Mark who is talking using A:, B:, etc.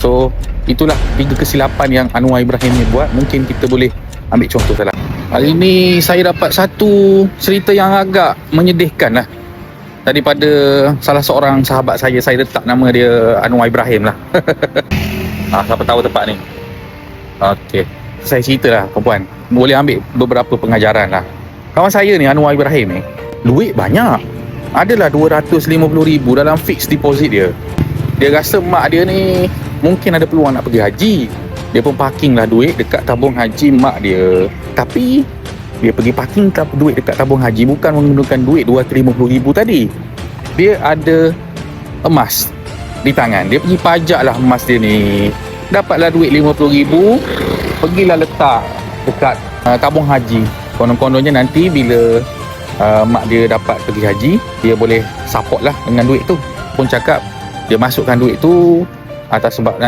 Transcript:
A: So itulah 3 kesilapan yang Anwar Ibrahim ni buat. Mungkin kita boleh ambil contoh salah. Hari ni saya dapat satu cerita yang agak menyedihkan lah, daripada salah seorang sahabat saya. Saya letak nama dia Anwar Ibrahim lah. Siapa tahu tempat ni. Okey, saya cerita lah perempuan, boleh ambil beberapa pengajaran lah. Kawan saya ni Anwar Ibrahim ni, duit banyak, adalah 250,000 dalam fixed deposit dia. Dia rasa mak dia ni mungkin ada peluang nak pergi haji. Dia pun parking lah duit dekat tabung haji mak dia. Tapi dia pergi parking duit dekat tabung haji bukan menggunakan duit 250,000 tadi. Dia ada emas di tangan. Dia pergi pajak lah emas dia ni. Dapatlah duit 50,000, pergilah letak dekat tabung haji. Konon-kononnya nanti bila mak dia dapat pergi haji, dia boleh support lah dengan duit tu. Pun cakap dia masukkan duit tu atas sebab